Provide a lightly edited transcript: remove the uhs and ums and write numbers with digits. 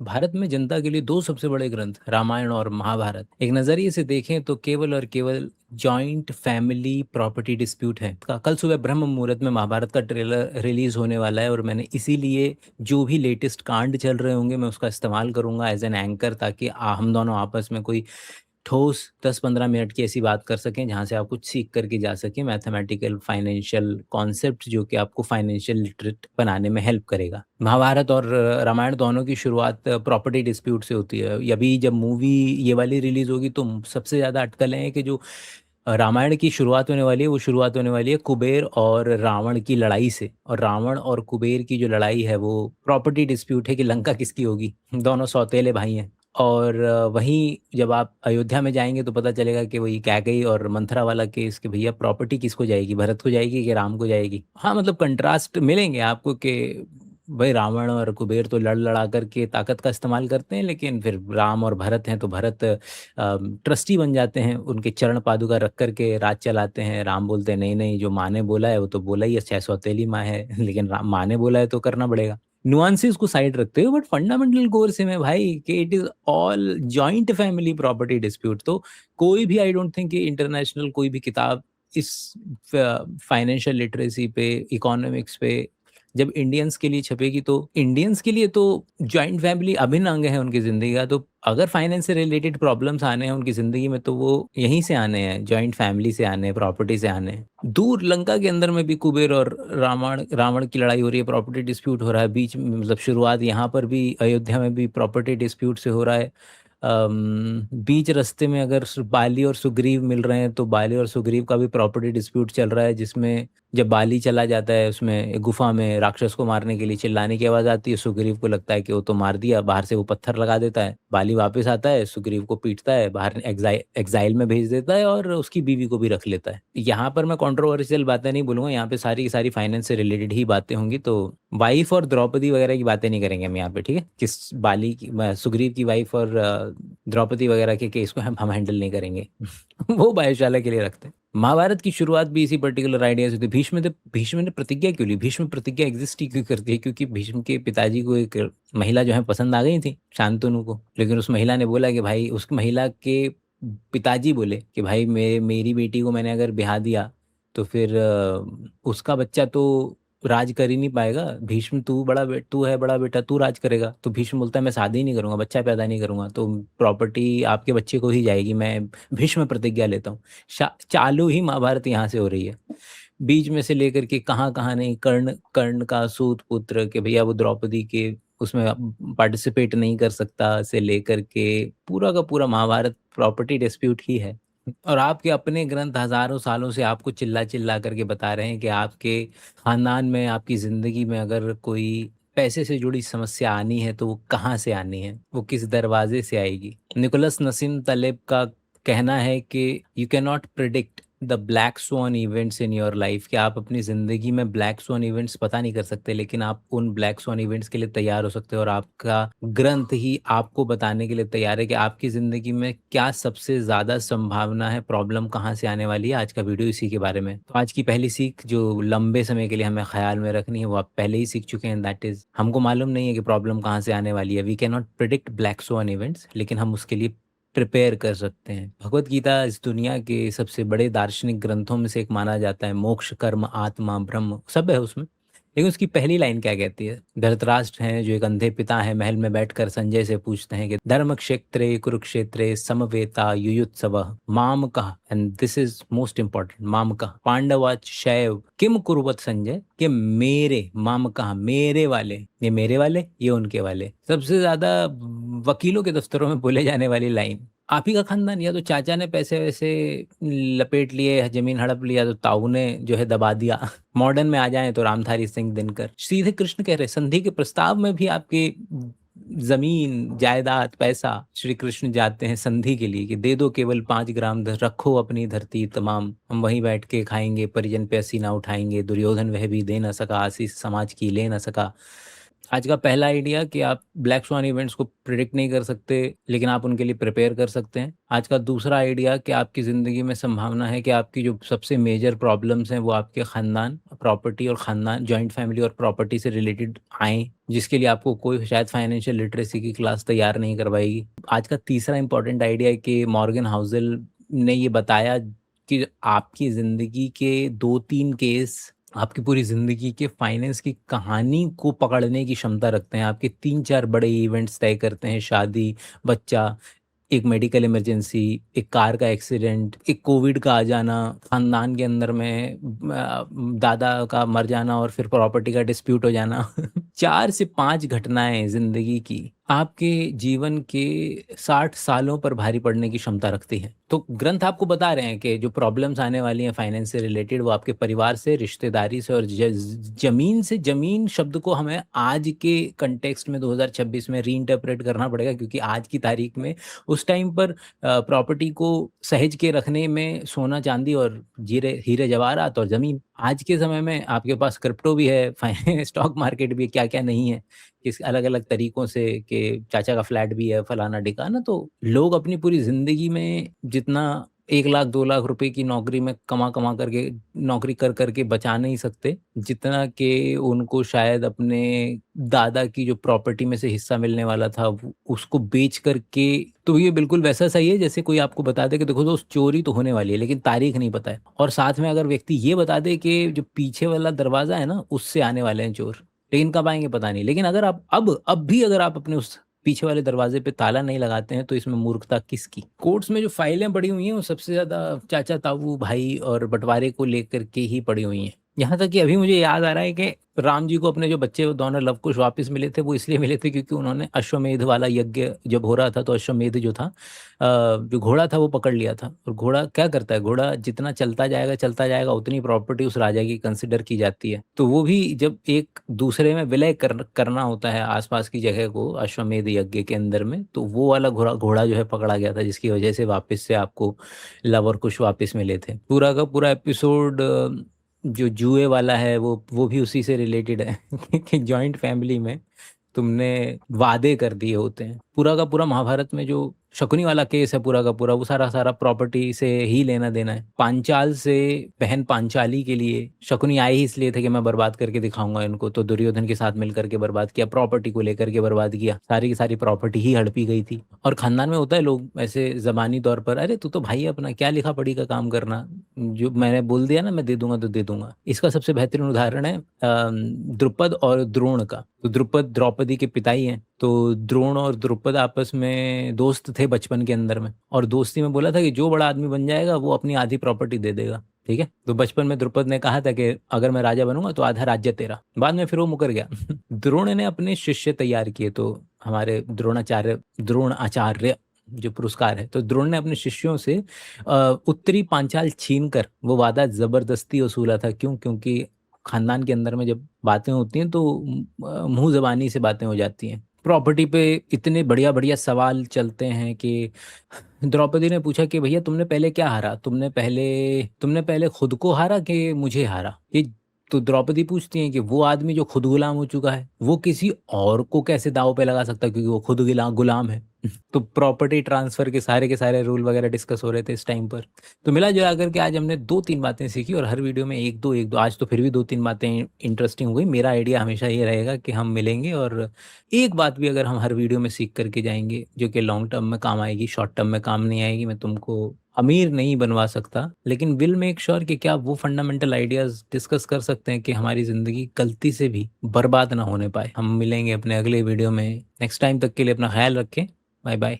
भारत में जनता के लिए दो सबसे बड़े ग्रंथ रामायण और महाभारत एक नजरिए से देखें तो केवल और केवल जॉइंट फैमिली प्रॉपर्टी डिस्प्यूट है। कल सुबह ब्रह्म मुहूर्त में महाभारत का ट्रेलर रिलीज होने वाला है और मैंने इसीलिए जो भी लेटेस्ट कांड चल रहे होंगे मैं उसका इस्तेमाल करूंगा एज एन एंकर, ताकि हम दोनों आपस में कोई ठोस 10-15 मिनट की ऐसी बात कर सकें जहाँ से आप कुछ सीख करके जा सकें, मैथमेटिकल फाइनेंशियल कॉन्सेप्ट जो कि आपको फाइनेंशियल लिटरेट बनाने में हेल्प करेगा। महाभारत और रामायण दोनों की शुरुआत प्रॉपर्टी डिस्प्यूट से होती है। अभी जब मूवी ये वाली रिलीज होगी तो सबसे ज़्यादा अटकलें हैं कि जो रामायण की शुरुआत होने वाली है वो शुरुआत होने वाली है कुबेर और रावण की लड़ाई से, और रावण और कुबेर की जो लड़ाई है वो प्रॉपर्टी डिस्प्यूट है कि लंका किसकी होगी। दोनों सौतेले भाई हैं। और वहीं जब आप अयोध्या में जाएंगे तो पता चलेगा कि वही कैकई और मंथरा वाला केस कि भैया प्रॉपर्टी किसको जाएगी, भरत को जाएगी कि राम को जाएगी। हाँ, मतलब कंट्रास्ट मिलेंगे आपको कि भाई रावण और कुबेर तो लड़ लड़ा करके ताकत का इस्तेमाल करते हैं, लेकिन फिर राम और भरत हैं तो भरत ट्रस्टी बन जाते हैं, उनके चरण पादुका रख करके राज चलाते हैं। राम बोलते हैं नहीं नहीं, जो माँ ने बोला है वो तो बोला ही है, 600 माँ है लेकिन माँ ने बोला है तो करना पड़ेगा। नुआंसेस को साइड रखते हुए बट फंडामेंटल कोर से में भाई कि it is all joint family property dispute. तो कोई भी आई डोंट थिंक कि इंटरनेशनल कोई भी किताब इस फाइनेंशियल लिटरेसी पे, इकोनॉमिक्स पे जब इंडियंस के लिए छपेगी तो इंडियंस के लिए तो जॉइंट फैमिली अभिन्न अंग है उनकी जिंदगी का। तो अगर फाइनेंस से रिलेटेड प्रॉब्लम्स आने हैं उनकी जिंदगी में तो वो यहीं से आने हैं, जॉइंट फैमिली से आने हैं, प्रॉपर्टी से आने हैं। दूर लंका के अंदर में भी कुबेर और रावण रावण की लड़ाई हो रही है, प्रॉपर्टी डिस्प्यूट हो रहा है बीच में, मतलब शुरुआत यहाँ पर भी अयोध्या में भी प्रॉपर्टी डिस्प्यूट से हो रहा है। बीच रास्ते में अगर बाली और सुग्रीव मिल रहे हैं तो बाली और सुग्रीव का भी प्रॉपर्टी डिस्प्यूट चल रहा है, जिसमें जब बाली चला जाता है उसमें एक गुफा में राक्षस को मारने के लिए चिल्लाने की आवाज आती है, सुग्रीव को लगता है कि वो तो मार दिया, बाहर से वो पत्थर लगा देता है। बाली वापस आता है, सुग्रीव को पीटता है, बाहर एग्जाइल में भेज देता है और उसकी बीवी को भी रख लेता है। यहाँ पर मैं कंट्रोवर्शियल बातें नहीं बोलूंगा, यहाँ पे सारी की सारी फाइनेंस से रिलेटेड ही बातें होंगी। तो वाइफ और द्रौपदी वगैरह की बातें नहीं करेंगे हम यहाँ पे, ठीक है। किस बाली की सुग्रीव की वाइफ और द्रौपदी वगैरह के केस को हम हैंडल नहीं करेंगे वो बायुशाला के लिए रखते हैं। महाभारत की शुरुआत भी इसी पर्टिकुलर आइडिया से थी। भीष्म ने प्रतिज्ञा क्यों ली? भीष्म प्रतिज्ञा एग्जिस्ट ही क्यों करती है? क्योंकि भीष्म के पिताजी को एक महिला जो है पसंद आ गई थी, शांतनु को। लेकिन उस महिला ने बोला कि भाई, उस महिला के पिताजी बोले कि भाई मेरी बेटी को मैंने अगर ब्याह दिया तो फिर उसका बच्चा तो राज कर ही नहीं पाएगा। भीष्म तू है बड़ा बेटा, तू राज करेगा। तो भीष्म बोलता है मैं शादी ही नहीं करूंगा, बच्चा पैदा नहीं करूंगा, तो प्रॉपर्टी आपके बच्चे को ही जाएगी, मैं भीष्म प्रतिज्ञा लेता हूँ। चालू ही महाभारत यहाँ से हो रही है। बीच में से लेकर के कहाँ कहाँ नहीं, कर्ण कर्ण का सूत पुत्र के भैया वो द्रौपदी के उसमें पार्टिसिपेट नहीं कर सकता से लेकर के पूरा का पूरा महाभारत प्रॉपर्टी डिस्प्यूट ही है। और आपके अपने ग्रंथ हजारों सालों से आपको चिल्ला चिल्ला करके बता रहे हैं कि आपके खानदान में, आपकी जिंदगी में अगर कोई पैसे से जुड़ी समस्या आनी है तो वो कहाँ से आनी है, वो किस दरवाजे से आएगी। निकोलस नसीम तलेब का कहना है कि you can not predict the black swan events in your life, कि आप अपनी जिंदगी में ब्लैक स्वॉन इवेंट्स पता नहीं कर सकते, लेकिन आप उन ब्लैक स्वॉन इवेंट्स के लिए तैयार हो सकते हो। और आपका ग्रंथ ही आपको बताने के लिए तैयार है कि आपकी जिंदगी में क्या सबसे ज्यादा संभावना है, प्रॉब्लम कहाँ से आने वाली है। आज का वीडियो इसी के बारे में। तो आज की पहली सीख जो लंबे समय के लिए हमें ख्याल में रखनी है वो आप पहले ही सीख चुके हैं, दैट इज हमको मालूम नहीं है कि प्रॉब्लम कहाँ से आने वाली है। We can not predict black swan events, लेकिन हम उसके लिए प्रिपेयर कर सकते हैं। भगवत गीता इस दुनिया के सबसे बड़े दार्शनिक ग्रंथों में से एक माना जाता है। मोक्ष, कर्म, आत्मा, ब्रह्म सब है उसमें। लेकिन उसकी पहली लाइन क्या कहती है? धृतराष्ट्र हैं जो एक अंधे पिता है, महल में बैठकर संजय से पूछते हैं कि धर्म क्षेत्रे कुरुक्षेत्रे समवेता युयुत्सवः माम कः, and this is most important, माम कः पांडवाच शैव किम कुरुवत संजय, कि मेरे माम कहा, मेरे वाले, ये मेरे वाले, ये उनके वाले। सबसे ज्यादा वकीलों के दफ्तरों में बोले जाने वाली लाइन। आप ही का खानदान, या तो चाचा ने पैसे वैसे लपेट लिए, जमीन हड़प लिया, तो ताऊ ने जो है दबा दिया। मॉडर्न में आ जाएं तो रामधारी सिंह दिनकर। सीधे कृष्ण कह रहे संधि के प्रस्ताव में भी आपके जमीन जायदाद पैसा, श्री कृष्ण जाते हैं संधि के लिए कि दे दो केवल 5 ग्राम रखो अपनी धरती तमाम, हम वहीं बैठ के खाएंगे, परिजन पे असीना उठाएंगे। दुर्योधन वह भी दे न सका, आशीष समाज की ले न सका। आज का पहला आइडिया कि आप ब्लैक स्वान इवेंट्स को प्रिडिक्ट नहीं कर सकते, लेकिन आप उनके लिए प्रिपेयर कर सकते हैं। आज का दूसरा आइडिया कि आपकी ज़िंदगी में संभावना है कि आपकी जो सबसे मेजर प्रॉब्लम्स हैं वो आपके ख़ानदान, प्रॉपर्टी और ख़ानदान, जॉइंट फैमिली और प्रॉपर्टी से रिलेटेड आएँ, जिसके लिए आपको कोई शायद फाइनेंशियल लिटरेसी की क्लास तैयार नहीं करवाएगी। आज का तीसरा इंपॉर्टेंट आइडिया है कि मॉर्गन हाउसल ने ये बताया कि आपकी ज़िंदगी के 2-3 केस आपकी पूरी ज़िंदगी के फाइनेंस की कहानी को पकड़ने की क्षमता रखते हैं। आपके 3-4 बड़े इवेंट्स तय करते हैं, शादी, बच्चा, एक मेडिकल इमरजेंसी, एक कार का एक्सीडेंट, एक कोविड का आ जाना, खानदान के अंदर में दादा का मर जाना और फिर प्रॉपर्टी का डिस्प्यूट हो जाना। 4 से 5 घटनाएँ ज़िंदगी की आपके जीवन के 60 सालों पर भारी पड़ने की क्षमता रखती हैं। तो ग्रंथ आपको बता रहे हैं कि जो प्रॉब्लम्स आने वाली हैं फाइनेंस से रिलेटेड, वो आपके परिवार से, रिश्तेदारी से और ज़मीन से। ज़मीन शब्द को हमें आज के कॉन्टेक्स्ट में 2026 में रीइंटरप्रेट करना पड़ेगा, क्योंकि आज की तारीख में उस टाइम पर प्रॉपर्टी को सहेज के रखने में सोना चांदी और जीरे हीरे जवाहरात और ज़मीन। आज के समय में आपके पास क्रिप्टो भी है, स्टॉक मार्केट भी है, क्या-क्या नहीं है, किस अलग-अलग तरीकों से, कि चाचा का फ्लैट भी है, फलाना-ढिकाना। तो लोग अपनी पूरी ज़िंदगी में जितना 1 लाख 2 लाख रुपए की नौकरी में कमा-कमा करके, नौकरी कर के बचा नहीं सकते, जितना कि उनको शायद अपने दादा की जो प्रॉपर्टी में से हिस्सा मिलने वाला था, वो उसको बेच कर के। तो ये बिल्कुल वैसा सही है जैसे कोई आपको बता दे कि देखो दोस्त, चोरी तो होने वाली है, लेकिन तारीख नहीं पता है। और साथ में अगर व्यक्ति ये बता दे कि जो पीछे वाला दरवाज़ा है ना, उससे आने वाले हैं चोर, लेकिन कब आएँगे पता नहीं। लेकिन अगर आप अब भी अगर आप अपने उस पीछे वाले दरवाजे पे ताला नहीं लगाते हैं, तो इसमें मूर्खता किसकी? कोर्ट्स में जो फाइलें पड़ी हुई हैं, वो सबसे ज़्यादा चाचा, ताऊ, भाई और बँटवारे को लेकर के ही पड़ी हुई हैं। यहाँ तक कि अभी मुझे याद आ रहा है कि राम जी को अपने जो बच्चे दोनों लव-कुश वापस मिले थे, वो इसलिए मिले थे क्योंकि उन्होंने अश्वमेध वाला यज्ञ जब हो रहा था, तो अश्वमेध जो था, जो घोड़ा था वो पकड़ लिया था। और घोड़ा क्या करता है? घोड़ा जितना चलता जाएगा, उतनी प्रॉपर्टी उस राजा की कंसिडर की जाती है। तो वो भी जब एक दूसरे में विलय करना होता है आस-पास की जगह को अश्वमेध यज्ञ के अंदर में, तो वो वाला घोड़ा घोड़ा जो है पकड़ा गया था, जिसकी वजह से वापस से आपको लव और कुश वापस मिले थे। पूरा का पूरा एपिसोड जो जुए वाला है, वो भी उसी से रिलेटेड है कि जॉइंट फैमिली में तुमने वादे कर दिए होते हैं। पूरा का पूरा महाभारत में जो शकुनी वाला केस है, पूरा का पूरा वो सारा प्रॉपर्टी से ही लेना देना है। पांचाल से बहन पांचाली के लिए शकुनी आए ही इसलिए थे कि मैं बर्बाद करके दिखाऊंगा इनको, तो दुर्योधन के साथ मिलकर के बर्बाद किया, प्रॉपर्टी को लेकर के बर्बाद किया, सारी की सारी प्रॉपर्टी ही हड़पी गई थी। और खानदान में होता है, लोग ऐसे जबानी तौर पर, अरे तू तो भाई है अपना, क्या लिखा पढ़ी का काम करना, जो मैंने बोल दिया ना मैं दे दूंगा तो दे दूंगा। इसका सबसे बेहतरीन उदाहरण है द्रुपद और द्रोण का। तो द्रुपद द्रौपदी के पिता ही हैं, तो द्रोण और द्रुपद आपस में दोस्त थे बचपन के अंदर में, और दोस्ती में बोला था कि जो बड़ा आदमी बन जाएगा वो अपनी आधी प्रॉपर्टी दे देगा। ठीक है, तो बचपन में द्रुपद ने कहा था कि अगर मैं राजा बनूंगा तो आधा राज्य तेरा। बाद में फिर वो मुकर गया। द्रोण ने अपने शिष्य तैयार किए, तो हमारे द्रोण आचार्य जो पुरस्कार है, तो द्रोण ने अपने शिष्यों से उत्तरी पांचाल छीन कर वो वादा जबरदस्ती वसूला था। क्यों? क्योंकि खानदान के अंदर में जब बातें होती हैं तो मुंह जबानी से बातें हो जाती हैं। प्रॉपर्टी पे इतने बढ़िया बढ़िया सवाल चलते हैं कि द्रौपदी ने पूछा कि भैया तुमने पहले क्या हारा, तुमने पहले खुद को हारा कि मुझे हारा? ये तो द्रौपदी पूछती हैं कि वो आदमी जो खुद गुलाम हो चुका है, वो किसी और को कैसे दांव पे लगा सकता है, क्योंकि वो खुद गुलाम है। तो प्रॉपर्टी ट्रांसफर के सारे रूल वगैरह डिस्कस हो रहे थे इस टाइम पर। तो मिला जुला करके आज हमने 2-3 बातें सीखी, और हर वीडियो में एक दो आज तो फिर भी 2-3 बातें इंटरेस्टिंग हो गई। मेरा आइडिया हमेशा ये रहेगा कि हम मिलेंगे और एक बात भी अगर हम हर वीडियो में सीख करके जाएंगे, जो कि लॉन्ग टर्म में काम आएगी, शॉर्ट टर्म में काम नहीं आएगी। मैं तुमको अमीर नहीं बनवा सकता, लेकिन विल मेक श्योर कि क्या वो फंडामेंटल आइडियाज डिस्कस कर सकते हैं कि हमारी जिंदगी गलती से भी बर्बाद ना होने पाए। हम मिलेंगे अपने अगले वीडियो में। नेक्स्ट टाइम तक के लिए अपना ख्याल रखें। Bye bye.